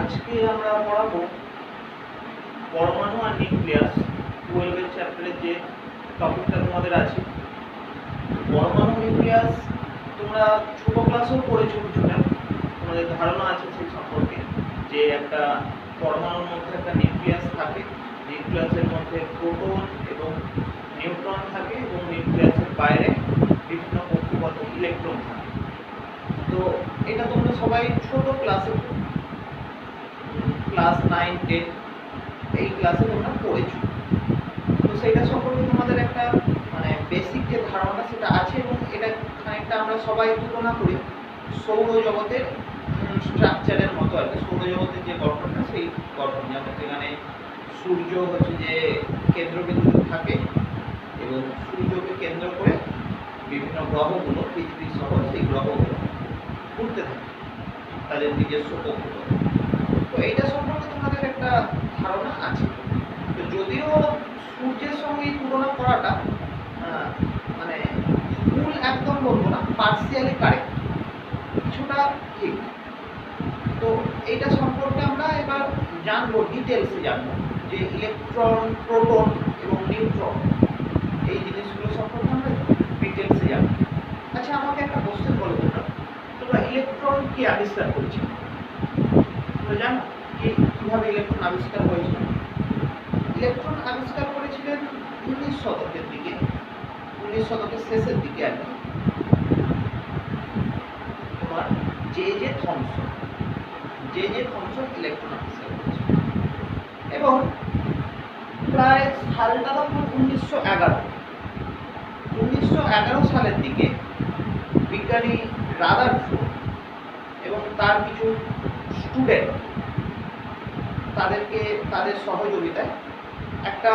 আজকে আমরা পড়াবো পরমাণু আর নিউক্লিয়াস 12 এর চ্যাপ্টারের যে টপিকটা তোমাদের আছে। পরমাণু নিউক্লিয়াস তোমরা ছোট ক্লাসেও পড়েছো কিছুটা, তোমাদের ধারণা আছে সেই সম্পর্কে যে একটা পরমাণুর মধ্যে একটা নিউক্লিয়াস থাকে, নিউক্লিয়াসের মধ্যে প্রোটন এবং নিউট্রন থাকে এবং নিউক্লিয়াসের বাইরে বিভিন্ন কক্ষপথে ইলেকট্রন থাকে। তো এটা তোমরা সবাই ছোট ক্লাসে ক্লাস 9-10 এই ক্লাসে তোমরা পড়েছো। তো সেইটা সম্পর্কে তোমাদের একটা মানে বেসিক যে ধারণা সেটা আছে এবং এটা খানিকটা আমরা সবাই তুলনা করি সৌরজগতের স্ট্রাকচারের মতো আর কি। সৌরজগতের যে গঠনটা সেই গঠন, যেমন সেখানে সূর্য হচ্ছে যে কেন্দ্রবিন্দু থাকে এবং সূর্যকে কেন্দ্র করে বিভিন্ন গ্রহগুলো পৃথিবী সহ সেই গ্রহগুলো ঘুরতে থাকে তাদের নিজস্ব কক্ষপথে। তো এইটা সম্পর্কে তোমাদের একটা ধারণা আছে। তো যদিও সূর্যের সঙ্গে তুলনা করাটা মানে ফুল একদম বলবো না, পার্সিয়ালি কারেক্ট, কিছুটা ঠিক। তো এইটা সম্পর্কে আমরা এবার জানবো, ডিটেলসে জানবো যে ইলেকট্রন, প্রোটন এবং নিউট্রন এই জিনিসগুলো সম্পর্কে আমরা ডিটেলসে জানবো। আচ্ছা, আমাকে একটা কোশ্চেন বলে তোমরা, তোমরা ইলেকট্রন কি আবিষ্কার করেছো? তোমরা জানো কিভাবে ইলেকট্রন আবিষ্কার হয়েছিল? ইলেকট্রন আবিষ্কার করেছিলেন 19 শতকের দিকে, 19 শতকের শেষের দিকে আর কি। তোমার জে থমসন ইলেকট্রন আবিষ্কার করেছিল এবং প্রায় সালটা তখন 1911 সালের দিকে বিজ্ঞানী রাদারফোর্ড এবং তার কিছু স্টুডেন্ট তাদের সহযোগিতায় একটা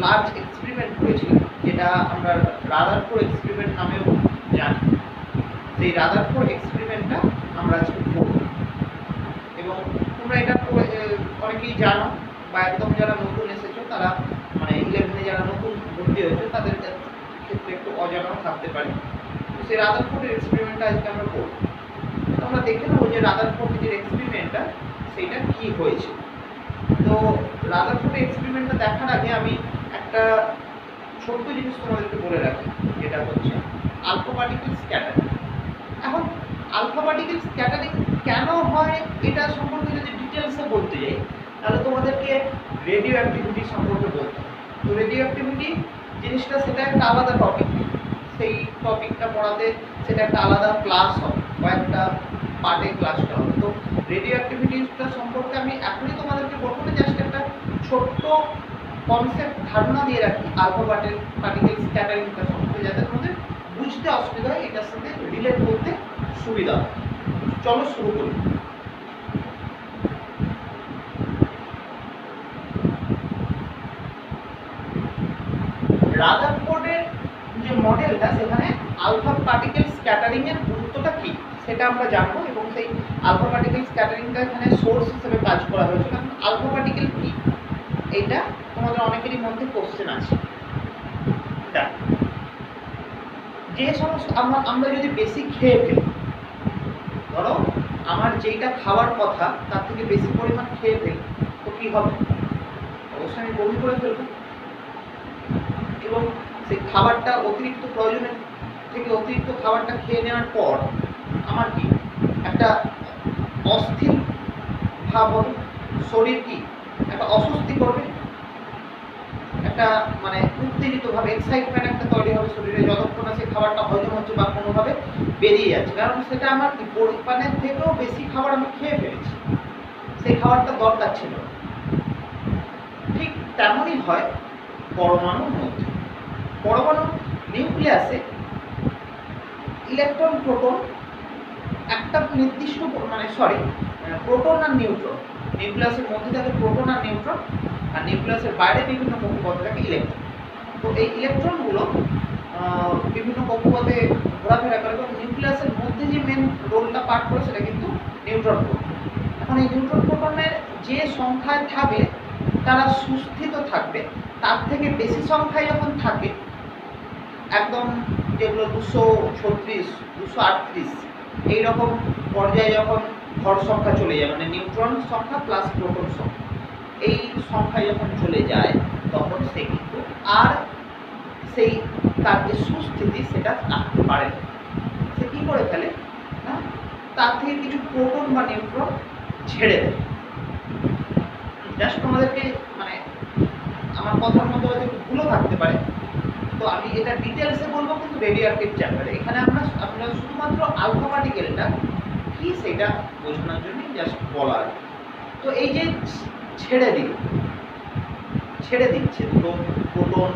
লার্জ এক্সপেরিমেন্ট করেছিল, যেটা আমরা রাদারফোর্ড এক্সপেরিমেন্ট নামেও জানি। সেই রাদারফোর্ড এক্সপেরিমেন্টটা আমরা আজকে করব এবং তোমরা এটা অনেকেই জানো, বা একদম যারা নতুন এসেছো তারা মানে 11-এ যারা নতুন ভর্তি হয়েছে তাদের ক্ষেত্রে একটু অজানাও থাকতে পারে। তো সেই রাদারফোর্ডের এক্সপেরিমেন্টটা আজকে আমরা করব। আমরা দেখে নেবো যে রাদারফোর্ডের যে এক্সপেরিমেন্টটা সেইটা কি হয়েছে। তো রাদারফোর্ডের এক্সপেরিমেন্টটা দেখার আগে আমি একটা ছোট্ট জিনিস তোমাদেরকে বলে রাখি, যেটা হচ্ছে আলফা পার্টিকেল স্ক্যাটারিং। এখন আলফা পার্টিকেল স্ক্যাটারিং কেন হয় এটা সম্পর্কে যদি ডিটেলসে বলতে যাই তাহলে তোমাদেরকে রেডিও অ্যাক্টিভিটি সম্পর্কে বলতে হবে। তো রেডিও অ্যাক্টিভিটি জিনিসটা সেটা একটা আলাদা টপিক, সেই টপিকটা পড়াতে সেটা একটা আলাদা ক্লাস হবে, কয়েকটা পার্টে ক্লাসটা হবে। তো রেডিও অ্যাক্টিভিটিসটা সম্পর্কে আমি এখনই তোমাদেরকে প্রথমে জাস্ট একটা ছোট্ট কনসেপ্ট ধারণা দিয়ে রাখি আলফা পার্টিকেল স্ক্যাটারিংটা সম্পর্কে, যাতে তোমাদের বুঝতে অসুবিধা হয়, এটার সাথে রিলেট করতে সুবিধা হয়। চলো শুরু করি। রাদারফোর্ডের যে মডেলটা, সেখানে আলফা পার্টিকেল স্ক্যাটারিং এর গুরুত্বটা কি সেটা আমরা জানবো এবং সেই আলফা পার্টিকেল স্ক্যাটারিংটা এখানে সোর্স হিসেবে কাজ করা হয়েছে। কারণ আলফা পার্টিকেল কি এইটা তোমাদের অনেকেরই মধ্যে কোশ্চেন আছে। যে সমস্ত আমরা যদি বেশি খেয়ে ফেলি, ধরো আমার যেইটা খাওয়ার কথা তার থেকে বেশি পরিমাণ খেয়ে ফেলি, তো কি হবে? অবশ্যই আমি বমি করে ফেলবো এবং সেই খাবারটা অতিরিক্ত প্রয়োজনের থেকে অতিরিক্ত খাবারটা খেয়ে নেওয়ার পর আমার কি একটা অস্থির ভাব হবে, শরীর কি একটা অস্বস্তি করবে, একটা মানে উত্তেজিতভাবে এক্সাইটমেন্ট একটা তৈরি হবে শরীরে, যতক্ষণ না সেই খাবারটা হজম হচ্ছে বা কোনোভাবে বেরিয়ে যাচ্ছে। কারণ সেটা আমার কি পরিমাণের থেকেও বেশি খাবার আমি খেয়ে ফেলেছি, সেই খাবারটা দরকার ছিল। ঠিক তেমনই হয় পরমাণুর মধ্যে। পরমাণু নিউক্লিয়াসে ইলেকট্রন, প্রোটন একটা নির্দিষ্ট প্রোটন আর নিউট্রন, নিউক্লিয়াসের মধ্যে থাকে প্রোটন আর নিউট্রন, আর নিউক্লিয়াসের বাইরে বিভিন্ন কক্ষপথে থাকে ইলেকট্রন। তো এই ইলেকট্রনগুলো বিভিন্ন কক্ষপথে ঘোরাফেরা করে এবং নিউক্লিয়াসের মধ্যে যে মেন রোলটা পার্ট করে সেটা কিন্তু নিউট্রন প্রোটন। এখন এই নিউট্রন প্রোটনের যে সংখ্যায় থাকে তারা সুস্থিত থাকবে, তার থেকে বেশি সংখ্যায় যখন থাকে, একদম যেগুলো 236, 238 এইরকম পর্যায়ে যখন ভর সংখ্যা চলে যায়, মানে নিউট্রন সংখ্যা প্লাস প্রোটন সংখ্যা, এই সংখ্যা যখন চলে যায় তখন সে কিন্তু আর সেই তার যে সুস্থিতি সেটা রাখতে পারে না। সে কি করে ফেলে না, তার থেকে কিছু প্রোটন বা নিউট্রন ছেড়ে দেয়। জাস্ট তোমাদেরকে মানে আমার কথার মধ্যে হয়তো ভুলও থাকতে পারে, তো আমি এটা ডিটেলসে বলবো কিন্তু রেডিও অ্যাক্টিভ চ্যাপ্টারে। এখানে আপনারা শুধুমাত্র আলফা পার্টিকেলটা কি সেটা বোঝানোর জন্য জাস্ট বলা আর কি। তো এই যে ছেড়ে দিচ্ছে দুটো প্রোটন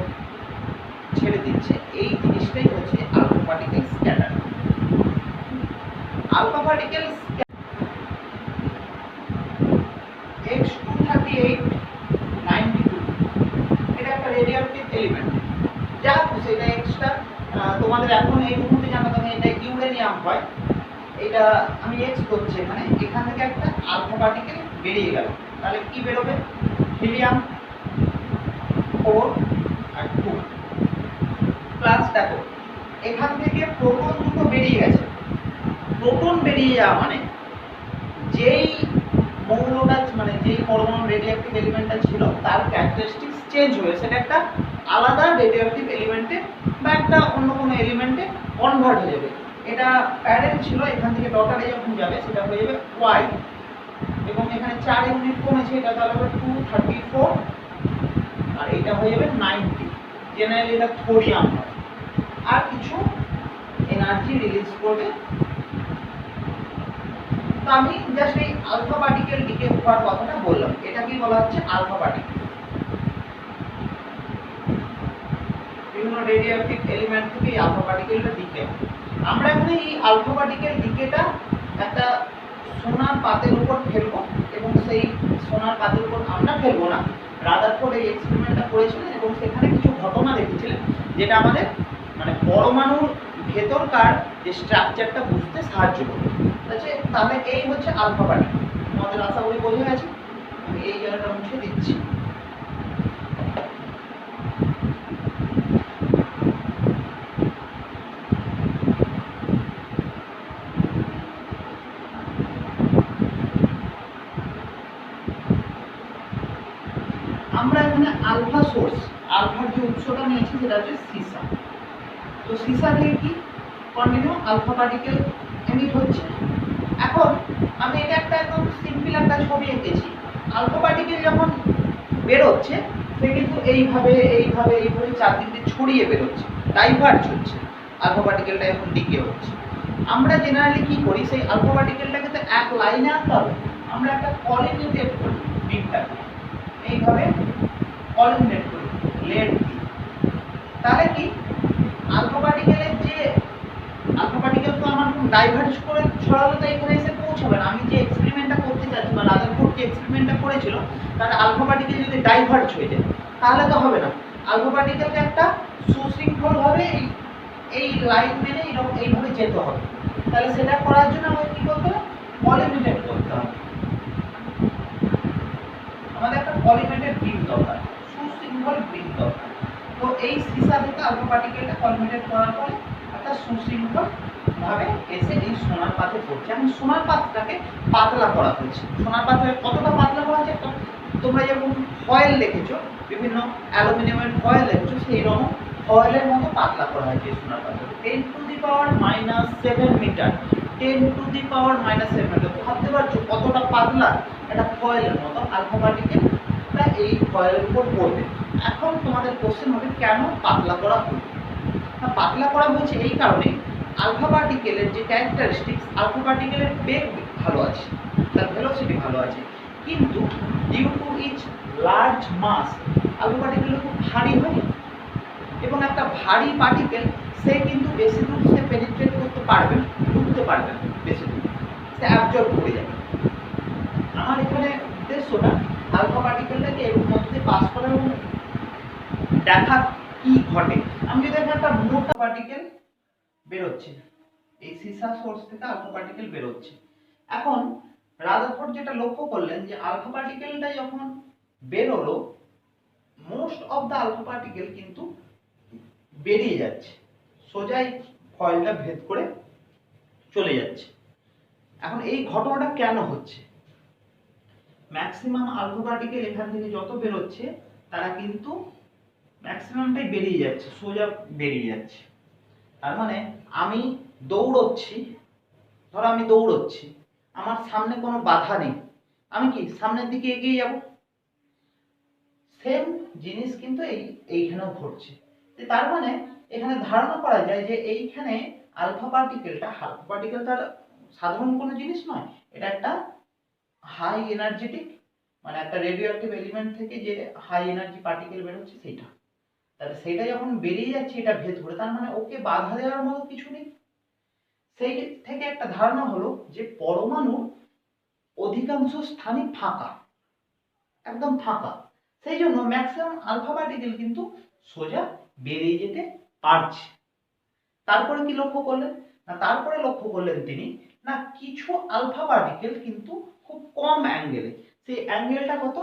ছেড়ে দিচ্ছে, এই জিনিসটাই হচ্ছে alpha particle scatter. Alpha particle X23892 এটা একটা রেডিওঅ্যাক্টিভ এলিমেন্ট। যা খুশি এটা এক্সট্রা, তোমাদের এখন এই মুহূর্তে জানা তুমি এটা ইউরেনিয়াম হয়, এটা আমি এক্স করছি এখানে, এখান থেকে একটা আলফা পার্টিকেল বেরিয়ে গেল, তাহলে কি বেরোবে? হিলিয়াম 4 আর 2 প্লাস দেখো এখান থেকে প্রোটন দুটো বেরিয়ে গেছে। প্রোটন বেরিয়ে যাওয়া মানে যেই মৌলটা মানে যেই পরমাণু রেডিওঅ্যাক্টিভ এলিমেন্টটা ছিল তার ক্যারেক্টারিস্টিক্স চেঞ্জ হয়ে সেটা একটা আলাদা রেডিওঅ্যাক্টিভ এলিমেন্টে বা একটা অন্য কোনো এলিমেন্টে কনভার্ট হয়ে যাবে। এটা প্যারেন্ট ছিল, এখান থেকে ডটারে যখন যাবে সেটা হয়ে যাবে ওয়াই, এবং এখানে 4 ইউনিট কমেছে, এটা তাহলে হবে 234, আর এটা হয়ে যাবে 90। জেনারেলি এটা থোরিয়াম হয়, আর কিছু এনার্জি রিলিজ করবে। তো আমি জাস্ট এই আলফা পার্টিকেল ডিকে হওয়ার কথাটা বললাম, এটা কি বলা হচ্ছে আলফা পার্টিকেল। বিভিন্ন রেডিওঅ্যাক্টিভ এলিমেন্ট থেকে এই আলফা পার্টিকেলটা ডিকে হয়। আমরা এখানে এই আলফা পার্টিকেল ডিকেটা একটা সোনার পাতের উপর ফেলবো, এবং সেই সোনার পাতের উপর আমরা ফেলবো না, রাদারফোর্ড এই এক্সপেরিমেন্টটা করেছিলেন এবং সেখানে কিছু ঘটনা দেখেছিলেন যেটা আমাদের মানে পরমাণুর ভেতরকার যে স্ট্রাকচারটা বুঝতে সাহায্য করবে। আচ্ছা, তাহলে এই হচ্ছে আলফা পার্টিকেল। আমাদের আশা করি বোঝা গেছে। আমি এই জায়গাটা মুছে দিচ্ছি। আমরা এখানে আলফা সোর্স, আলফার যে উৎসটা নিয়েছি সেটা হচ্ছে সিসা। তো সিসা থেকে কি কন্টিনিউ আলফা পার্টিকেল এমিট হচ্ছে। এখন আমি এটা একটা একদম সিম্পল একটা ছবি এঁকেছি। আলফা পার্টিকেল যখন বেরোচ্ছে সে কিন্তু এইভাবে এইভাবে এইভাবে চারদিক দিয়ে ছড়িয়ে বেরোচ্ছে, ডাইভার্জ হচ্ছে। আলফা পার্টিকেলটা এখন ডিকে হচ্ছে। আমরা জেনারেলি কি করি, সেই আলফা পার্টিকেলটাকে তো এক লাইনে আনতে হবে, আমরা একটা কলিনেটেড করি বিটটাকে, এইভাবে কলিনেট করি লেড দিয়ে। তাহলে কি আলফা পার্টিকেলের যে আলফা পার্টিকেল তো আমার ডাইভার্জ করে ছড়ালো, তো এখানে এসে পৌঁছাবে না। আমি যে এক্সপেরিমেন্টটা করতে চাচ্ছি বা রাদারফোর্ড যে এক্সপেরিমেন্টটা করেছিল তাহলে আলফা পার্টিকেল যদি ডাইভার্জ হয়ে যায় তাহলে তো হবে না। আলফা পার্টিকেলকে একটা সুশৃঙ্খলভাবে এই লাইন মেনে এইভাবে যেতে হবে। তাহলে সেটা করার জন্য আমাদের কি করতে হবে? কলিনেটেড করতে হবে। আমাদের একটা কলিনেটেড বিম দরকার, সুশৃঙ্খল বিম দরকার। তো এই সিসা থেকে আলফা পার্টিকেলটা কলিনেটেড করার পরে একটা সুশৃঙ্খল ভাবে এসে এই সোনার পাতে পড়ছে। এখন সোনার পাতটাকে পাতলা করা হয়েছে। সোনার পাতে কতটা পাতলা করা হয়েছে, তোমরা যেমন ফয়েল দেখেছো, বিভিন্ন অ্যালুমিনিয়ামের ফয়েল দেখেছো, সেই রকম ফয়েলের মতো পাতলা করা হয়েছে সোনার পাতে। 10⁻⁷ মিটার, 10⁻⁷ মিটার। ভাবতে পারছো কতটা পাতলা একটা ফয়েলের মতো আলফা পার্টিকেলটা এই ফয়েলের উপর পড়বে। এখন তোমাদের কোশ্চেন হবে কেন পাতলা করা হলো? পাতলা করা হয়েছে এই কারণে, আলফা পার্টিকেলের যে ক্যারেক্টারিস্টিক্স, আলফা পার্টিকেলের বেগ ভালো আছে, তার ভেলোসিটি ভালো আছে, কিন্তু due to its large mass alpha particle খুব ভারী হয়, এবং একটা ভারী পার্টিকেল সে কিন্তু বেশি দূর সে পেনিট্রেট করতে পারবে না, ঢুকতে পারবে না বেশি দূর, সে অ্যাবজর্ব করে যাবে। আমার এখানে উদ্দেশ্যটা আলফা পার্টিকেলটাকে এর মধ্যে পাস করা এবং দেখা কি ঘটে। আমি যদি একটা মোটা পার্টিকেল বেরোচ্ছে, এই সিসা সোর্স থেকে আলফা পার্টিকেল বেরোচ্ছে। এখন রাদারফোর্ড যেটা লক্ষ্য করলেন যে আলফা পার্টিকেলটা যখন বেরোলো, most of the alpha particle কিন্তু বেরিয়ে যাচ্ছে, সোজাই ফয়েলটা ভেদ করে চলে যাচ্ছে। এখন এই ঘটনাটা কেন হচ্ছে? ম্যাক্সিমাম আলফা পার্টিকেল এখান থেকে যত বেরোচ্ছে তারা কিন্তু ম্যাক্সিমামটাই বেরিয়ে যাচ্ছে, সোজা বেরিয়ে যাচ্ছে। তার মানে আমি দৌড়চ্ছি, ধরো আমি দৌড়চ্ছি, আমার সামনে কোনো বাধা নেই, আমি কি সামনের দিকে এগিয়ে যাব। সেম জিনিস কিন্তু এইখানেও ঘটছে। তার মানে এখানে ধারণা করা যায় যে এইখানে আলফা পার্টিকেলটা সাধারণ কোনো জিনিস নয়, এটা একটা হাই এনার্জেটিক, মানে একটা রেডিও অ্যাক্টিভ এলিমেন্ট থেকে যে হাই এনার্জি পার্টিকেল বেরোচ্ছে সেইটা। তাহলে সেইটা যখন বেরিয়ে যাচ্ছে এটা ভেতরে, তার মানে ওকে বাধা দেওয়ার মতো কিছু নেই। সেই থেকে একটা ধারণা হলো যে পরমাণুর অধিকাংশ স্থানই ফাঁকা, একদম ফাঁকা। সেই জন্য ম্যাক্সিমাম আলফা পার্টিকেল কিন্তু সোজা বেরিয়ে যেতে পারছে। তারপরে কি লক্ষ্য করলেন? না তারপরে লক্ষ্য করলেন তিনি, না কিছু আলফা পার্টিকেল কিন্তু খুব কম অ্যাঙ্গেলে, সেই অ্যাঙ্গেলটা কত?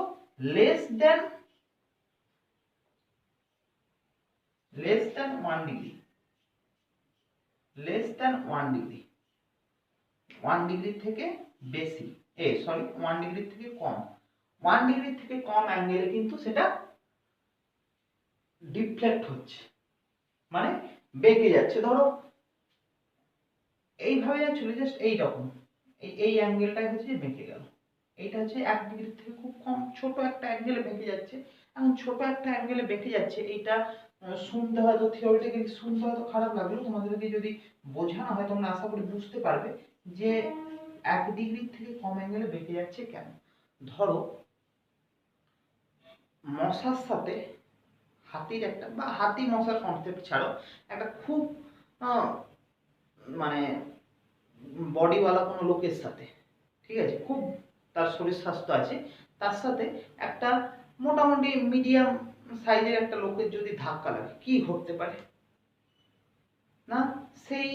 Less than 1 degree, less than 1 degree, 1 degree থেকে বেশি, 1 ডিগ্রি থেকে কম, 1 ডিগ্রি থেকে কম অ্যাঙ্গেলে কিন্তু সেটা ডিফ্লেক্ট হচ্ছে, মানে বেঁকে যাচ্ছে। ধরো এইভাবে যাচ্ছিল, জাস্ট এইরকম, এই অ্যাঙ্গেলটা হচ্ছে বেঁকে গেল, এইটা হচ্ছে 1 ডিগ্রি থেকে খুব কম ছোট একটা অ্যাঙ্গেলে বেঁকে যাচ্ছে। এখন ছোট একটা অ্যাঙ্গেলে বেঁকে যাচ্ছে, এইটা শুনতে হয়তো থিওরিটিক্যালি শুনতে হয়তো খারাপ লাগলো, তোমাদেরকে যদি বোঝানো হয় তোমরা আশা করি বুঝতে পারবে যে 1 ডিগ্রি থেকে কম অ্যাঙ্গেলে বেঁকে যাচ্ছে কেন। ধরো মশার সাথে হাতির একটা, বা হাতি মশার কনসেপ্ট ছাড়ো, একটা খুব মানে বডিওয়ালা কোনো লোকের সাথে, ঠিক আছে, খুব তার শরীর স্বাস্থ্য আছে, তার সাথে একটা মোটামুটি মিডিয়াম সাইজের একটা লোকের যদি ধাক্কা লাগে, কি ঘটতে পারে? না সেই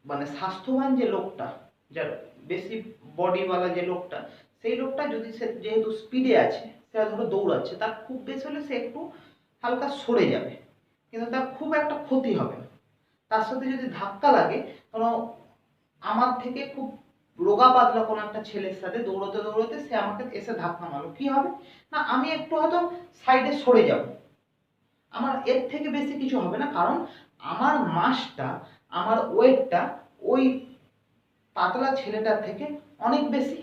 মানে স্বাস্থ্যবান যে লোকটা, যার বেশি বডিওয়ালা যে লোকটা, সেই লোকটা যদি সে যেহেতু স্পিডে আছে, সে ধরো দৌড়াচ্ছে, তার খুব বেশি হলে সে একটু হালকা সরে যাবে, কিন্তু তার খুব একটা ক্ষতি হবে না। তার সাথে যদি ধাক্কা লাগে, কোনো আমার থেকে খুব রোগা পাতলা কোনো একটা ছেলের সাথে দৌড়তে দৌড়তে সে আমাকে এসে ধাক্কা মারলো, কি হবে? না আমি একটু হয়তো সাইডে সরে যাব, আমার এর থেকে বেশি কিছু হবে না, কারণ আমার মাসটা, আমার ওয়েটটা ওই পাতলা ছেলেটার থেকে অনেক বেশি।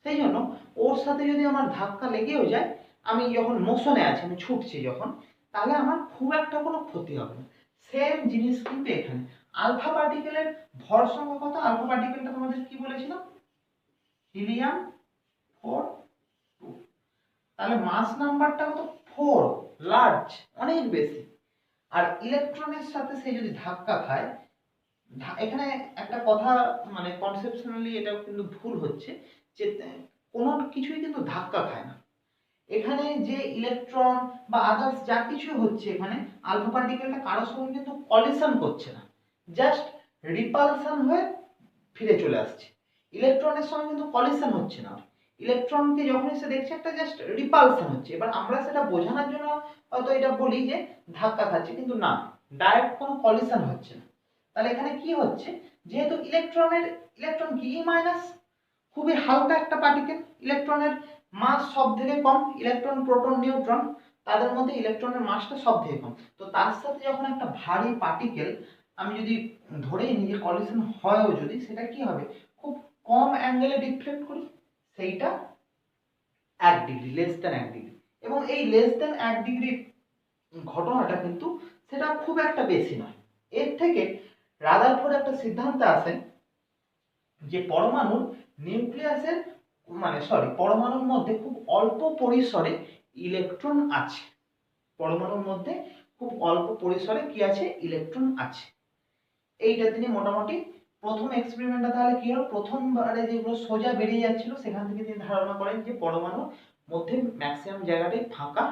সেই জন্য ওর সাথে যদি আমার ধাক্কা লেগেও যায়, আমি যখন মোশনে আছি, আমি ছুটছি যখন, তাহলে আমার খুব একটা কোনো ক্ষতি হবে না। সেম জিনিস কিন্তু এখানে আলফা পার্টিকেলের ভর সংখ্যা কত? আলফা পার্টিকেলটা তোমাদের কি বলেছিলাম? হিলিয়াম 4 2, তাহলে মাস নাম্বারটা কত? 4, লার্জ, অনেক বেশি। আর ইলেকট্রনের সাথে সে যদি ধাক্কা খায়, এখানে একটা কথা মানে কনসেপশনালি এটাও কিন্তু ভুল হচ্ছে, যে কোনো কিছুই কিন্তু ধাক্কা খায় না। এখানে যে ইলেকট্রন বা আদার্স যা কিছু হচ্ছে, এখানে আলফা পার্টিকেলটা কারোর সঙ্গে কিন্তু কলিশন করছে না, জাস্ট রিপালশন হয়ে ফিরে চলে আসছে। ইলেকট্রনের সঙ্গে কিন্তু কলিশন হচ্ছে না, ইলেকট্রনকে যখন এসে দেখছে একটা জাস্ট রিপালশন হচ্ছে। এবার আমরা সেটা বোঝানোর জন্য হয়তো এটা বলি যে ধাক্কা খাচ্ছে, কিন্তু না, ডাইরেক্ট কোনো কলিশন হচ্ছে না। তাহলে এখানে কি হচ্ছে, যেহেতু ইলেকট্রন কি ই মাইনাস, খুবই হালকা একটা পার্টিকেল, ইলেকট্রনের মাস সব থেকে কম, ইলেকট্রন প্রোটন নিউট্রন তাদের মধ্যে ইলেকট্রনের মাসটা সব থেকে কম। তো তার সাথে যখন একটা ভারী পার্টিকেল আমি যদি ধরেই নিই যে কলিশন হয়ও যদি, সেটা কি হবে? খুব কম অ্যাঙ্গেলে ডিফ্লেক্ট করি, সেইটা 1 ডিগ্রি, লেস দেন 1 ডিগ্রি। এবং এই লেস দেন 1 ডিগ্রি ঘটনাটা কিন্তু সেটা খুব একটা বেশি নয়। এর থেকে রাদারফোর্ড একটা সিদ্ধান্তে আসেন যে পরমাণুর নিউক্লিয়াসের পরমাণুর মধ্যে খুব অল্প পরিসরে ইলেকট্রন আছে, পরমাণুর মধ্যে খুব অল্প পরিসরে কি আছে? ইলেকট্রন আছে। এইটা তিনি মোটামুটি প্রথম এক্সপেরিমেন্টটা তাহলে কি হলো, প্রথমবারে যেগুলো সোজা বেরিয়ে যাচ্ছিল সেখান থেকে তিনি ধারণা করেন যে পরমাণুর মধ্যে ম্যাক্সিমাম জায়গাটাই ফাঁকা।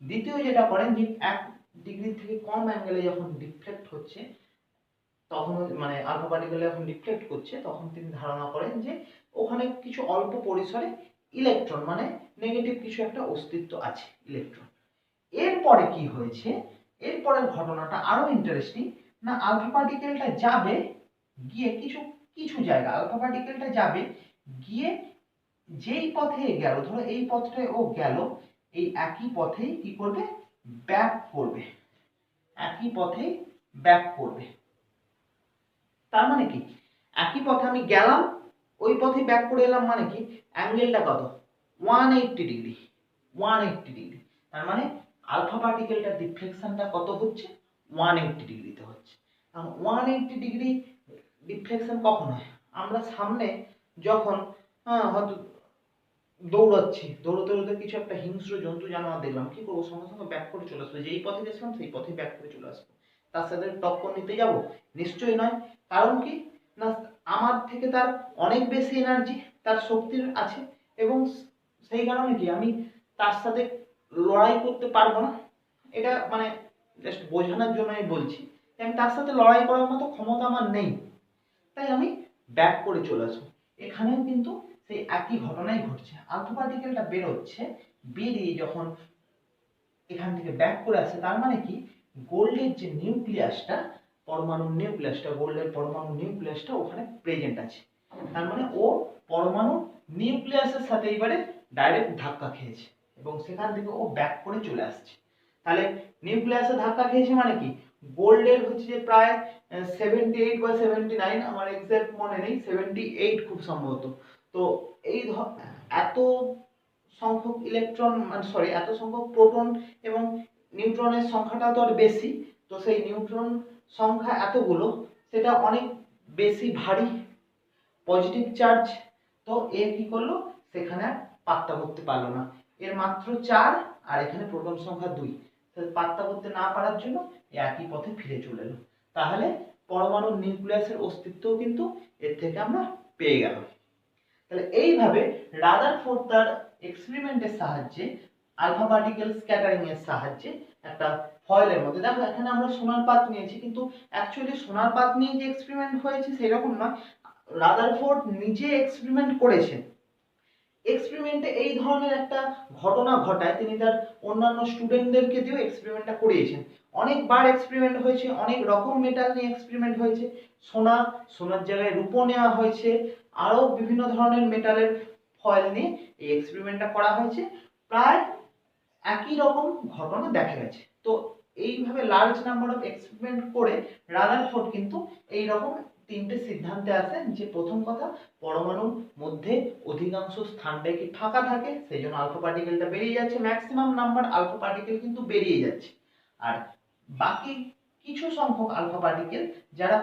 দ্বিতীয় যেটা করেন যে 1 ডিগ্রি থেকে কম অ্যাঙ্গেলে যখন ডিফ্লেক্ট হচ্ছে, তখন মানে আলফা পার্টিকেল যখন ডিফ্লেক্ট করছে, তখন তিনি ধারণা করেন যে ওখানে কিছু অল্প পরিসরে ইলেকট্রন, মানে নেগেটিভ কিছু একটা অস্তিত্ব আছে ইলেকট্রন। এরপরে কি হয়েছে, এরপরের ঘটনাটা আরো ইন্টারেস্টিং। না আলফা পার্টিকেলটা যাবে, গিয়ে কিছু কিছু জায়গা আলফা পার্টিকেলটা যাবে, গিয়ে যেই পথে গেল, ধরো এই পথটায় ও গেল, এই একই পথেই কি করবে, ব্যাক করবে, একই পথেই ব্যাক করবে। তার মানে কি, একই পথে আমি গেলাম, ওই পথে ব্যাক করে এলাম, মানে কি অ্যাঙ্গেলটা কত, 180 ডিগ্রি, 180 ডিগ্রি। তার মানে আলফা পার্টিকেলটার ডিফ্লেকশনটা কত হচ্ছে, 180 ডিগ্রিতে হচ্ছে। 180 ডিগ্রি ডিফ্লেকশন কখন হয়, আমরা সামনে যখন হয়তো দৌড়াচ্ছি, দৌড়তে দৌড়তে কিছু একটা হিংস্র জন্তু জানোয়ার দেখলাম, কি করবো, সঙ্গে সঙ্গে ব্যাক করে চলে আসবো, যেই পথে গেছিলাম সেই পথে ব্যাক করে চলে আসবো। তার সাথে টক্কর নিতে যাব, নিশ্চয়ই নয়। কারণ কি না, আমার থেকে তার অনেক বেশি এনার্জি, তার শক্তির আছে, এবং সেই কারণে কি আমি তার সাথে লড়াই করতে পারবো না। এটা মানে জাস্ট বোঝানোর জন্য আমি বলছি, আমি তার সাথে লড়াই করার মতো ক্ষমতা আমার নেই, তাই আমি ব্যাক করে চলে আসবো। এখানেও কিন্তু সেই একই ঘটনাই ঘটছে, আলফা পার্টিকেলটা বেরোচ্ছে, বেরিয়ে যখন এখান থেকে ব্যাক করে আসে, তার মানে কি গোল্ডের যে নিউক্লিয়াসটা, পরমাণু নিউক্লিয়াসটা, গোল্ডের পরমাণু নিউক্লিয়াসটা ওখানে প্রেজেন্ট আছে। তার মানে ও পরমাণু নিউক্লিয়াসের সাথে এবারে ডাইরেক্ট ধাক্কা খেয়েছে, এবং সেখান থেকে ও ব্যাক করে চলে আসছে। তাহলে নিউক্লিয়াসে ধাক্কা খেয়েছে মানে কি, গোল্ডের হচ্ছে যে প্রায় 78 বা 79, আমার এক্সাক্ট মনে নেই, 78 খুব সম্ভবত। তো এই এত সংখ্যক ইলেকট্রন, মানে সরি, এত সংখ্যক প্রোটন এবং নিউট্রনের সংখ্যাটা তো আর বেশি, তো সেই নিউট্রন সংখ্যা এতগুলো, সেটা অনেক বেশি ভারী পজিটিভ চার্জ। তো এর কি করলো, সেখানে পাত্তা করতে পারলো না, এর মাত্র 4 আর এখানে প্রোটন সংখ্যা 2, পাত্তা করতে না পারার জন্য একই পথে ফিরে চলে এলো। তাহলে পরমাণুর নিউক্লিয়াসের অস্তিত্বও কিন্তু এর থেকে আমরা পেয়ে গেলাম। তাহলে এইভাবে রাদারফোর্ড তার এক্সপেরিমেন্টের সাহায্যে, আলফা পার্টিকেল স্ক্যাটারিং এর সাহায্যে একটা ফয়েলের মধ্যে, দেখো এখানে আমরা সোনার পাত নিয়েছি, কিন্তু অ্যাকচুয়ালি সোনার পাত নিয়ে যে এক্সপেরিমেন্ট হয়েছে সেরকম নয়, রাদারফোর্ড নিজে এক্সপেরিমেন্ট করেছেন। এক্সপেরিমেন্টে এই ধরনের একটা ঘটনা ঘটায়, তিনি তার অন্যান্য স্টুডেন্টদেরকে দিয়েও এক্সপেরিমেন্টটা করিয়েছেন। অনেকবার এক্সপেরিমেন্ট হয়েছে, অনেক রকম মেটাল নিয়ে এক্সপেরিমেন্ট হয়েছে, সোনার জায়গায় রূপো নেওয়া হয়েছে, আরও বিভিন্ন ধরনের মেটালের ফয়েল নিয়ে এই এক্সপেরিমেন্টটা করা হয়েছে, প্রায় একই রকম ঘটনা দেখা গেছে। তো এইভাবে লার্জ নাম্বার অফ এক্সপেরিমেন্ট করে রাদারফোর্ড কিন্তু এই রকম 3টে সিদ্ধান্তে আসেন, যে প্রথম কথা, পরমাণুর মধ্যে অধিকাংশ স্থানটাই কি ফাঁকা থাকে, সেই জন্য আলফা পার্টিকেলটা বেরিয়ে যাচ্ছে, ম্যাক্সিমাম নাম্বার আলফা পার্টিকেল কিন্তু বেরিয়ে যাচ্ছে, আর বাকি কিছু সংখ্যক আলফা পার্টিকেল যারা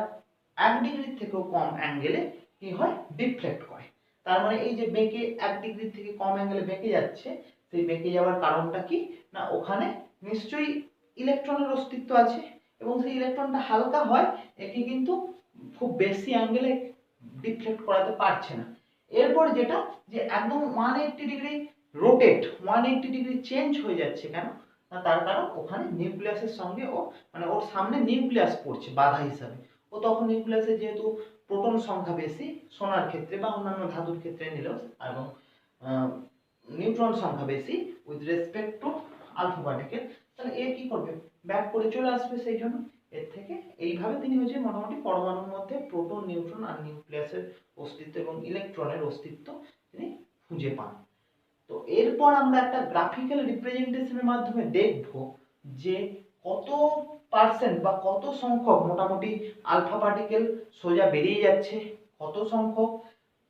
1 ডিগ্রির থেকেও কম অ্যাঙ্গেলে কি হয়, ডিফ্লেক্ট করে। তার মানে এই যে বেঁকে 1 ডিগ্রির থেকে কম অ্যাঙ্গেলে বেঁকে যাচ্ছে, সেই বেঁকে যাওয়ার কারণটা কি না, ওখানে নিশ্চয়ই ইলেকট্রনের অস্তিত্ব আছে, এবং সেই ইলেকট্রনটা হালকা হয়, একে কিন্তু খুব বেশি অ্যাঙ্গেলে ডিফ্লেক্ট করাতে পারছে না। এরপর যেটা, যে একদম 180 ডিগ্রি রোটেট, 180 ডিগ্রি চেঞ্জ হয়ে যাচ্ছে কেন না, তার কারণ ওখানে নিউক্লিয়াসের সঙ্গে ও, মানে ওর সামনে নিউক্লিয়াস পড়ছে বাধা হিসাবে, ও তখন নিউক্লিয়াসে যেহেতু প্রোটন সংখ্যা বেশি সোনার ক্ষেত্রে বা অন্যান্য ধাতুর ক্ষেত্রে নিলেও, এবং নিউট্রন সংখ্যা বেশি with respect to alpha particle, তাহলে এ কি করবে, ব্যাক করে চলে আসবে। সেই জন্য এর থেকে এইভাবে তিনি হচ্ছে মোটামুটি পরমাণুর মধ্যে প্রোটন, নিউট্রন আর নিউক্লিয়াসের অস্তিত্ব এবং ইলেকট্রনের অস্তিত্ব তিনি খুঁজে পান। তো এরপর আমরা একটা গ্রাফিক্যাল রিপ্রেজেন্টেশনের মাধ্যমে দেখব যে কত পার্সেন্ট বা কত সংখ্যক মোটামুটি আলফা পার্টিকেল সোজা বেরিয়ে যাচ্ছে, কত সংখ্যক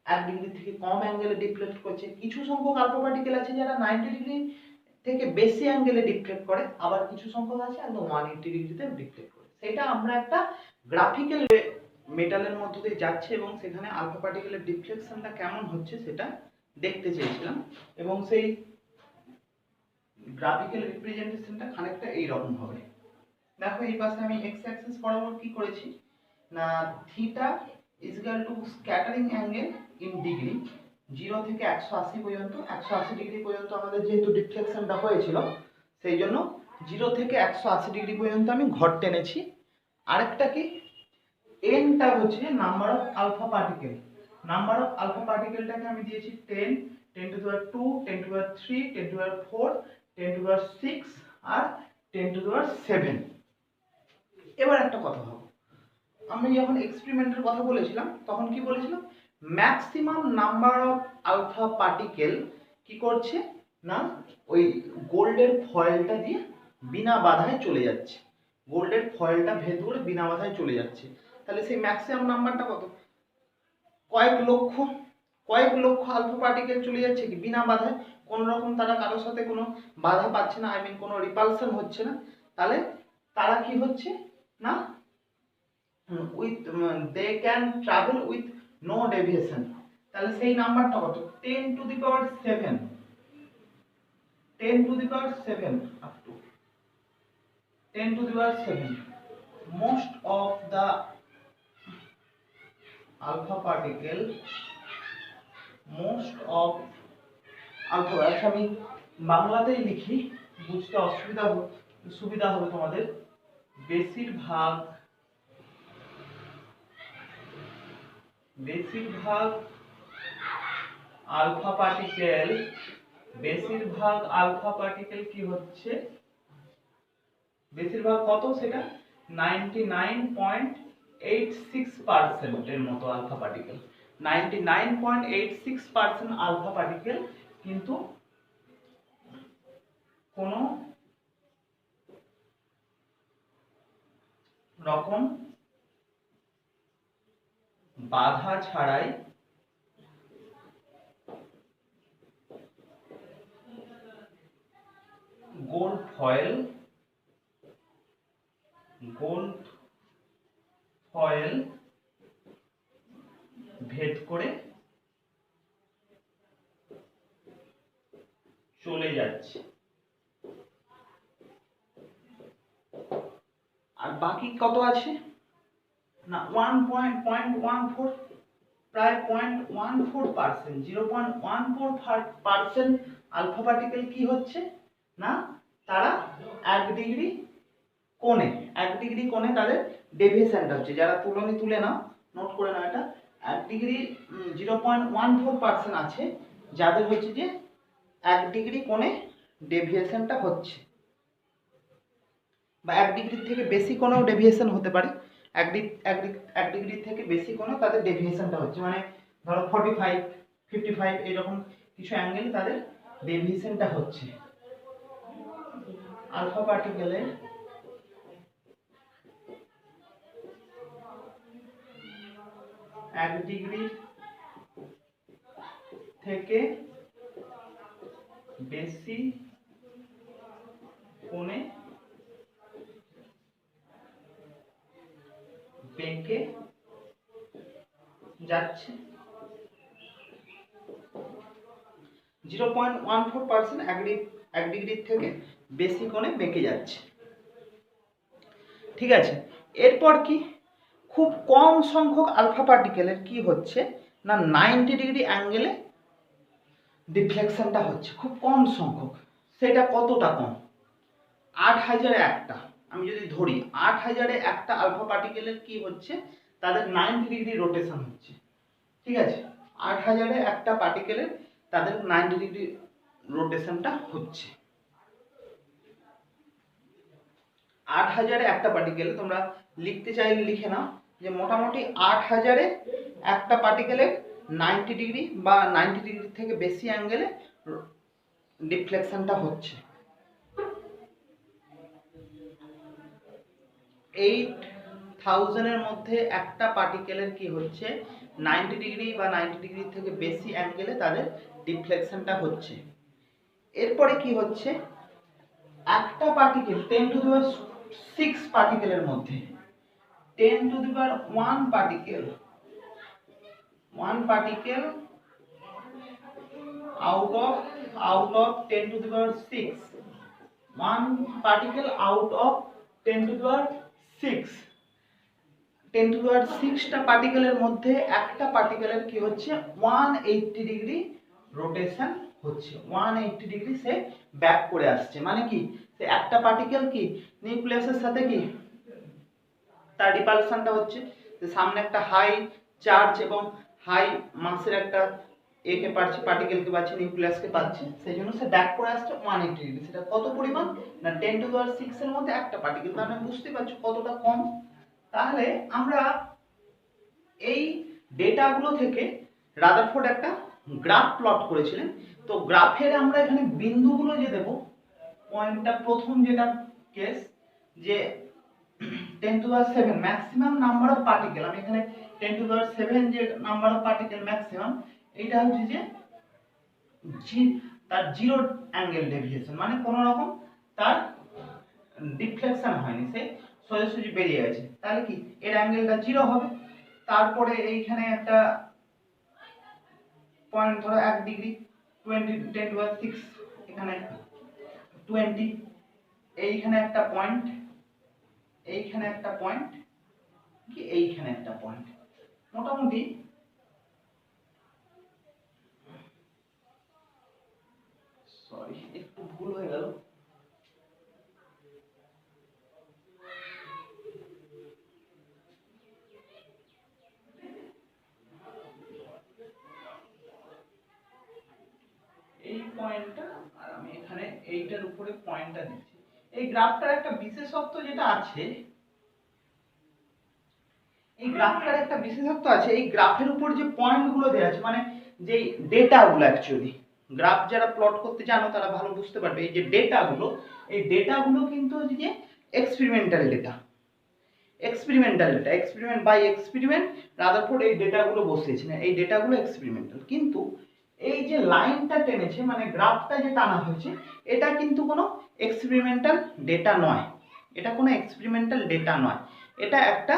1 ডিগ্রি থেকে কম অ্যাঙ্গেলে ডিফ্লেক্ট করছে, কিছু সংখ্যক আলফা পার্টিকেল আছে যারা 90 ডিগ্রি থেকে বেশি অ্যাঙ্গেলে ডিফ্লেক্ট করে, আবার কিছু সংখ্যক আছে একদম 180 ডিগ্রিতে ডিফ্লেক্ট করে। সেটা আমরা একটা গ্রাফিক্যাল মেটালের মধ্য দিয়ে যাচ্ছে, এবং সেখানে আলফা পার্টিকেলের ডিফ্লেকশনটা কেমন হচ্ছে সেটা দেখতে চেয়েছিলাম, এবং সেই গ্রাফিক্যাল রিপ্রেজেন্টেশনটা খানিকটা এইরকম হবে। দেখো এই পাশে আমি এক্স অ্যাক্সিস বরাবর কি করেছি না, theta is equal to scattering angle in degree, 0 থেকে 180 পর্যন্ত, 180 ডিগ্রি পর্যন্ত আমাদের যেহেতু ডিফ্লেকশনটা হয়েছিল, সেই জন্য 0 থেকে 180 ডিগ্রি পর্যন্ত আমি ঘর টেনেছি। আরেকটা কি, এনটা হচ্ছে number of alpha particle, number of alpha পার্টিকেলটাকে আমি দিয়েছি 10, 10 to the power 2, 10 to the power 3, 10 to the power 4, 10 to the power 6 আর 10 টু দি পাওয়ার 7। এবার একটা কথা ভাবো, আমি যখন এক্সপেরিমেন্টের কথা বলেছিলাম তখন কি বলেছিলাম, maximum number of alpha particle কি করছে না ওই গোল্ডের ফয়েলটা দিয়ে বিনা বাধায় চলে যাচ্ছে, গোল্ডের ফয়েলটা ভেদ করে বিনা বাধায় চলে যাচ্ছে। তাহলে সেই ম্যাক্সিমাম নাম্বারটা কত, কয়েক লক্ষ আলফা পার্টিকেল চলে যাচ্ছে কি বিনা বাধায়, কোন রকম তারা কারোর সাথে কোনো বাধা পাচ্ছে না, আই মিন কোনো রিপালশন হচ্ছে না। তাহলে তারা কি হচ্ছে না with they can travel with no deviation. তাহলে সেই নাম্বারটা কত, 10 to the power 7, 10 to the power 7 up to 10 to the power 7 most of the alpha particle, most of alpha, আচ্ছা আমি বাংলাতেই লিখি বুঝতে সুবিধা হবে তোমাদের। বেশিরভাগ আলফা পার্টিকেল কি হচ্ছে, বেশিরভাগ কত সেটা 99.86% এর মতো আলফা পার্টিকেল, 99.86% আলফা পার্টিকেল কিন্তু কোনো রকম বাধা ছাড়াই গোল্ড ফয়েল ভেদ করে চলে যাচ্ছে। আর বাকি কত আছে না 1.14, প্রায় 0.14%, 0.14% আলফা পার্টিকেল কি হচ্ছে না তারা 1 ডিগ্রি কোণে তাদের ডেভিয়েশনটা হচ্ছে। যারা তুলে নাও, নোট করে নাও, এটা 1 ডিগ্রি 0.14% আছে যাদের হচ্ছে যে 1 ডিগ্রি কোণে ডেভিয়েশনটা হচ্ছে, বা 1 ডিগ্রির থেকে বেশি কোণেও ডেভিয়েশন হতে পারে। 1 ডিগ্রির থেকে বেশি কোণে তাদের ডেভিয়েশনটা হচ্ছে, মানে ধরো 45, 55 এরকম কিছু অ্যাঙ্গেলে তাদের ডেভিয়েশনটা হচ্ছে। আলফা পার্টিকেলের এক ডিগ্রি থেকে বেশি কোণে বেঁকে যাচ্ছে, 0.14% 1 ডিগ্রির থেকে বেশি কোণে বেঁকে যাচ্ছে। ঠিক আছে, এরপর কি খুব কম সংখ্যক আলফা পার্টিকেলের কি হচ্ছে না 90 ডিগ্রি অ্যাঙ্গেলে ডিফ্লেকশনটা হচ্ছে, খুব কম সংখ্যক। সেটা কতটা কম, 8000-এ একটা, আমি যদি ধরি 8000-এ একটা আলফা পার্টিকেলের কি হচ্ছে তাদের 90 ডিগ্রি রোটেশন হচ্ছে। ঠিক আছে, 8000-এ একটা পার্টিকেলের তাদের 90 ডিগ্রি রোটেশনটা হচ্ছে। 8000-এ একটা পার্টিকেল, তোমরা লিখতে চাইলে লিখে নাও যে মোটামুটি 8000-এ একটা পার্টিকেলের 90 ডিগ্রি বা 90 ডিগ্রি থেকে বেশি অ্যাঙ্গেলে ডিফ্লেকশনটা হচ্ছে। 8000-এর মধ্যে একটা পার্টিকেলের কি হচ্ছে 90 ডিগ্রি বা 90 ডিগ্রি থেকে বেশি অ্যাঙ্গেলে তাদের ডিফ্লেকশনটা হচ্ছে। এরপরে কি হচ্ছে একটা পার্টিকেল 10 টু দি পাওয়ার 6 পার্টিকেলের মধ্যে 10 to the power 1 particle out of 10 to the power 6, 1 particle out of 10 to the power 6, 10 to the power 6টা পার্টিকেলের মধ্যে একটা পার্টিকেলের কি হচ্ছে 180 ডিগ্রি রোটেশন হচ্ছে, 180 ডিগ্রি সে ব্যাক করে আসছে। মানে কি সে একটা পার্টিকেল কি নিউক্লিয়াসের সাথে কি তার রিপালশনটা হচ্ছে, সামনে একটা হাই চার্জ এবং হাই মাসের একটা একে পাচ্ছে, পার্টিকেলকে পাচ্ছে, নিউক্লিয়াসকে পাচ্ছে, সেই জন্য সে ব্যাক করে আসছে 180 ডিগ্রি। সেটা কত পরিমাণ না 10 টু দি পাওয়ার 6 এর মধ্যে একটা পার্টিকেল। তার মানে বুঝতে পারছো কতটা কম। তাহলে আমরা এই ডেটাগুলো থেকে রাদারফোর্ড একটা গ্রাফ প্লট করেছিলেন। তো গ্রাফের আমরা এখানে বিন্দুগুলো যে দেব, পয়েন্টটা প্রথম যেটা কেস যে 10⁻⁷ ম্যাক্সিমাম নাম্বার অফ পার্টিকেল, আমি এখানে 10⁻⁷ যে নাম্বার অফ পার্টিকেল ম্যাক্সিমাম, এইটা হচ্ছে যে তার জিরো অ্যাঙ্গেল ডেভিয়েশন, মানে কোনো রকম তার ডিফ্লেকশন হয়নি, সে সোজাসুজি বেরিয়ে গেছে, তাহলে কি এর অ্যাঙ্গেলটা জিরো হবে। তারপরে এইখানে একটা পয়েন্ট ধরো 1 ডিগ্রি, 10⁻⁶, এখানে 20, এইখানে একটা পয়েন্ট, এইখানে একটা পয়েন্ট, কি এইখানে একটা পয়েন্ট, মোটামুটি সরি একটু ভুল হয়ে গেল, এই পয়েন্টটা, আর আমি এখানে এইটার উপরে পয়েন্টটা দিচ্ছি। এই গ্রাফটার একটা বিশেষত্ব যেটা আছে, এই গ্রাফটার একটা বিশেষত্ব আছে, এই গ্রাফের উপর যে পয়েন্টগুলো দেওয়া আছে, মানে যে ডেটাগুলো, অ্যাকচুয়ালি গ্রাফ যারা প্লট করতে জানো তারা ভালো বুঝতে পারবে, এই যে ডেটাগুলো, এই ডেটাগুলো কিন্তু হচ্ছে যে experimental data, experiment by experiment Rutherford এই ডেটাগুলো বসিয়েছিলেন, এই ডেটাগুলো এক্সপেরিমেন্টাল। কিন্তু এই যে লাইনটা টেনেছে, মানে গ্রাফটা যে টানা হয়েছে, এটা কিন্তু কোনো এক্সপেরিমেন্টাল ডেটা নয়, এটা কোনো এক্সপেরিমেন্টাল ডেটা নয়, এটা একটা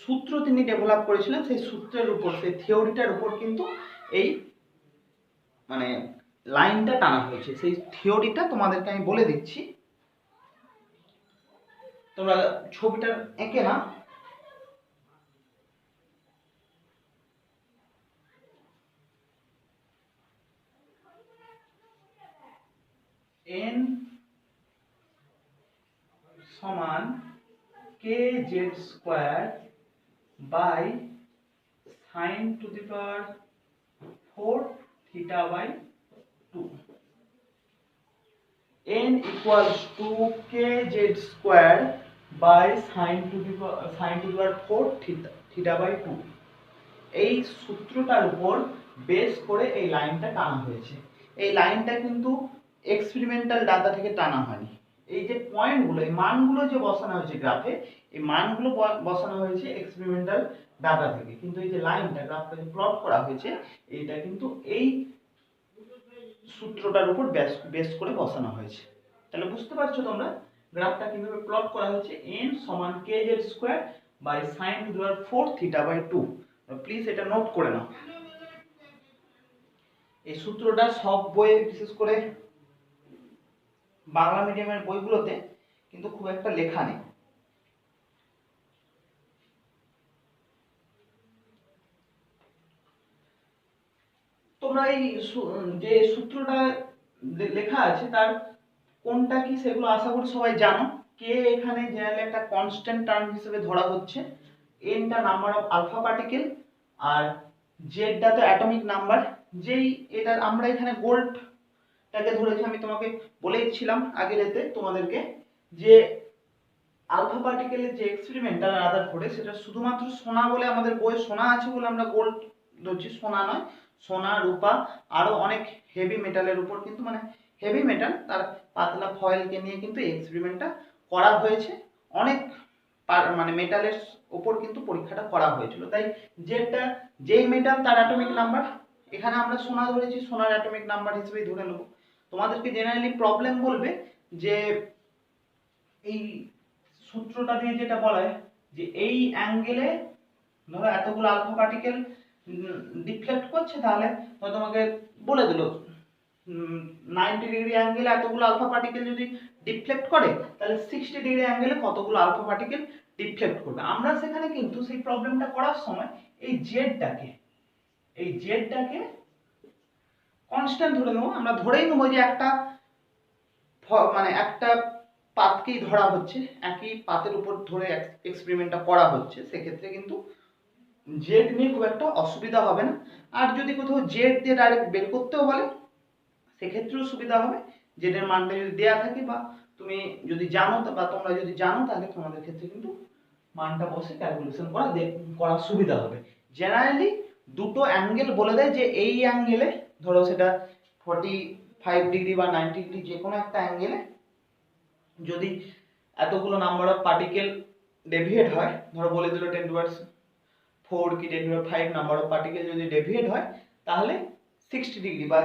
সূত্র তিনি ডেভেলপ করেছিলেন, সেই সূত্রের উপর, সেই থিওরিটার উপর কিন্তু এই মানে লাইনটা টানা হয়েছে। সেই থিওরিটা তোমাদেরকে আমি বলে দিচ্ছি, তোমরা ছবিটা এঁকে না, n সমান kz² by sin to the power 4 theta by 2, n equals to kz² by sin to the power 4 theta by 2, এই সূত্রটার উপর বেস করে এই লাইনটা টানা হয়েছে। এই লাইনটা কিন্তু এক্সপেরিমেন্টাল ডাটা থেকে টানা হয়নি, এই যে পয়েন্টগুলো, এই মানগুলো যে বসানো হয়েছে গ্রাফে, এই মানগুলো বসানো হয়েছে এক্সপেরিমেন্টাল ডাটা থেকে, কিন্তু এই যে লাইনটা গ্রাফটা প্লট করা হয়েছে, এইটা কিন্তু এই সূত্রটার উপর বেস করে বসানো হয়েছে। তাহলে বুঝতে পারছো তোমরা গ্রাফটা কিভাবে প্লট করা হয়েছে, n সমান kz² by sin to the power 4 theta by 2। Please এটা নোট করে নাও, এই সূত্রটা সব বইয়ে, বিশেষ করে বাংলা মিডিয়ামের বইগুলোতে কিন্তু খুব একটা লেখা নেই। তোমরা এই যে সূত্রটা লেখা আছে তার কোনটা কি সেগুলো আশা করি সবাই জানো। কে এখানে জেনারেলি একটা কনস্ট্যান্ট টার্ম হিসেবে ধরা হচ্ছে, এনটা নাম্বার অফ আলফা পার্টিকেল, আর জেডটা তো অ্যাটমিক নাম্বার। যেই এটা আমরা এখানে গোল্ডটাকে ধরেছি, আমি তোমাকে বলেইছিলাম আগের এতে তোমাদেরকে যে আলফা পার্টিকেলের যে এক্সপেরিমেন্টাল রাদারফোর্ডে, সেটা শুধুমাত্র সোনা বলে আমাদের বইয়ে সোনা আছে বলে আমরা গোল্ড ধরছি, সোনা নয়, সোনা, রূপা, আরো অনেক হেভি মেটালের উপর কিন্তু, মানে হেভি মেটাল তার পাতলা ফয়েলকে নিয়ে কিন্তু এই এক্সপেরিমেন্টটা করা হয়েছে, অনেক মানে মেটালের উপর কিন্তু পরীক্ষাটা করা হয়েছিল। তাই যেই মেটাল তার অ্যাটমিক নাম্বার, এখানে আমরা সোনা ধরেছি, সোনার অ্যাটমিক নাম্বার হিসেবেই ধরে নেব। তোমাদেরকে জেনারেলি প্রবলেম বলবে যে এই সূত্রটা দিয়ে যেটা বলা হয় যে এই অ্যাঙ্গেলে ধরো এতগুলো আলফা পার্টিকেল ডিফ্লেক্ট করছে, তাহলে তোমাকে বলে দিল 90 ডিগ্রি অ্যাঙ্গেলে এতগুলো আলফা পার্টিকেল যদি ডিফ্লেক্ট করে, তাহলে 60 ডিগ্রি অ্যাঙ্গেলে কতগুলো আলফা পার্টিকেল ডিফ্লেক্ট করবে। আমরা সেখানে কিন্তু সেই প্রবলেমটা করার সময় এই জেডটাকে কনস্ট্যান্ট ধরে নেবো, আমরা ধরেই নেবো যে একটা মানে একটা পাতকেই ধরা হচ্ছে, একই পাতের উপর ধরে এক্সপেরিমেন্টটা করা হচ্ছে, সেক্ষেত্রে কিন্তু জেড নিয়ে খুব একটা অসুবিধা হবে না। আর যদি কোথাও জেড দিয়ে ডাইরেক্ট বের করতেও বলে, সেক্ষেত্রেও সুবিধা হবে, জেডের মানটা যদি দেওয়া থাকে বা তুমি যদি জানো, বা তোমরা যদি জানো, তাহলে তোমাদের ক্ষেত্রে কিন্তু মানটা বসে ক্যালকুলেশন করা সুবিধা হবে। জেনারেলি দুটো অ্যাঙ্গেল বলে দেয় যে এই অ্যাঙ্গেলে ধরো সেটা 45 ডিগ্রি বা 90 ডিগ্রি যে কোনো একটা অ্যাঙ্গেলে যদি এতগুলো নাম্বার অফ পার্টিকেল ডেভিয়েট হয়, ধরো বলে দিল 10⁴ কি 10⁵ নাম্বার অফ পার্টিকেল যদি ডেভিয়েট হয় তাহলে 60 ডিগ্রি বা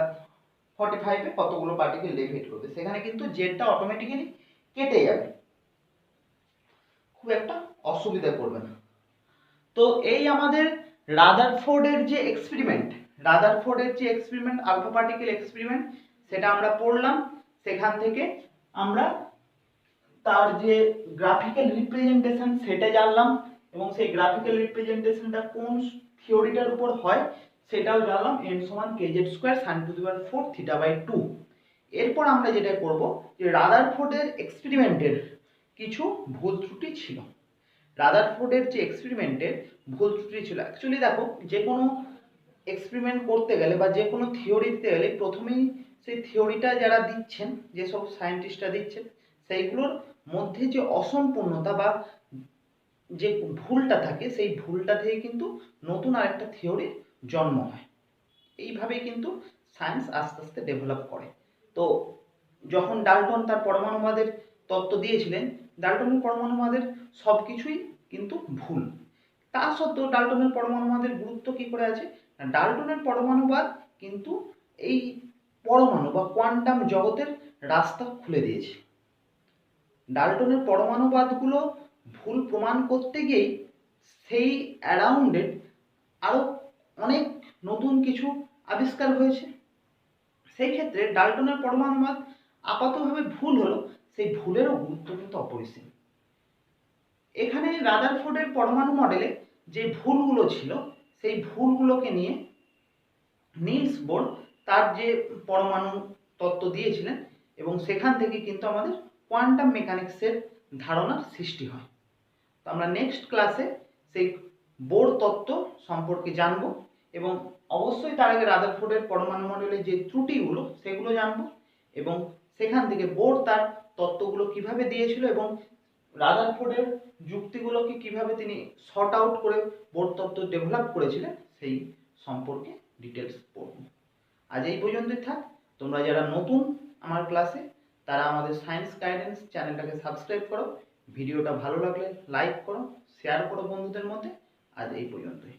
45-এ কতগুলো পার্টিকেল ডেভিয়েট করবে, সেখানে কিন্তু জেডটা অটোমেটিক্যালি কেটে যাবে, খুব একটা অসুবিধা করবে না। তো এই আমাদের রাদারফোর্ডের যে এক্সপেরিমেন্ট আলফা পার্টিকেল এক্সপেরিমেন্ট সেটা আমরা পড়লাম। সেখান থেকে আমরা তার যে গ্রাফিক্যাল রিপ্রেজেন্টেশন সেটা জানলাম, এবং সেই গ্রাফিক্যাল রিপ্রেজেন্টেশনটা কোন থিওরিটার উপর হয় সেটাও জানলাম, n সমান kz² sin⁴ θ/2। এরপর আমরা যেটা করব যে রাদারফোর্ডের এক্সপেরিমেন্টের কিছু ভুল ত্রুটি ছিল। রাদারফোর্ডের যে এক্সপেরিমেন্টের ভুল ত্রুটি ছিল, অ্যাকচুয়ালি দেখো যে কোনো এক্সপেরিমেন্ট করতে গেলে বা যে কোনো থিওরি দিতে গেলে প্রথমেই সেই থিওরিটা যারা দিচ্ছেন, যেসব সায়েন্টিস্টরা দিচ্ছেন, সেইগুলোর মধ্যে যে অসম্পূর্ণতা বা যে ভুলটা থাকে সেই ভুলটা থেকে কিন্তু নতুন আরেকটা থিওরির জন্ম হয়। এইভাবেই কিন্তু সায়েন্স আস্তে আস্তে ডেভেলপ করে। তো যখন ডাল্টন তার পরমাণুবাদের তত্ত্ব দিয়েছিলেন, ডাল্টনের পরমাণুবাদের সব কিছুই কিন্তু ভুল। তা সত্ত্বেও ডাল্টনের পরমাণুবাদের গুরুত্ব কি করে আছে? ডাল্টনের পরমাণুবাদ কিন্তু এই পরমাণু বা কোয়ান্টাম জগতের রাস্তা খুলে দিয়েছে। ডাল্টনের পরমাণুবাদগুলো ভুল প্রমাণ করতে গিয়েই সেই অ্যারাউন্ডেড আরও অনেক নতুন কিছু আবিষ্কার হয়েছে। সেই ক্ষেত্রে ডাল্টনের পরমাণুবাদ আপাতভাবে ভুল হলো, সেই ভুলেরও গুরুত্ব কিন্তু অপরিসীম। এখানে রাদারফোর্ডের পরমাণু মডেলে যে ভুলগুলো ছিল সেই ভুলগুলোকে নিয়ে নিলস বোর তার যে পরমাণু তত্ত্ব দিয়েছিলেন, এবং সেখান থেকে কিন্তু আমাদের কোয়ান্টাম মেকানিক্সের ধারণার সৃষ্টি হয়। তো আমরা নেক্সট ক্লাসে সেই বোর তত্ত্ব সম্পর্কে জানব, এবং অবশ্যই তার আগে রাদারফোর্ডের পরমাণু মডেলের যে ত্রুটিগুলো সেগুলো জানব, এবং সেখান থেকে বোর তার তত্ত্বগুলো কিভাবে দিয়েছিল এবং রাদারফোর্ডের যুক্তিগুলোকে কিভাবে তিনি শর্ট আউট করে বোর তত্ত্ব ডেভেলপ করেছিলেন সেই সম্পর্কে ডিটেলস পড়ব। আজ এই পর্যন্তই থাক। তোমরা যারা নতুন আমার ক্লাসে তারা আমাদের সায়েন্স গাইডেন্স চ্যানেলটাকে সাবস্ক্রাইব করো, ভিডিওটা ভালো লাগলে লাইক করো, শেয়ার করো বন্ধুদের মধ্যে। আজ এই পর্যন্তই।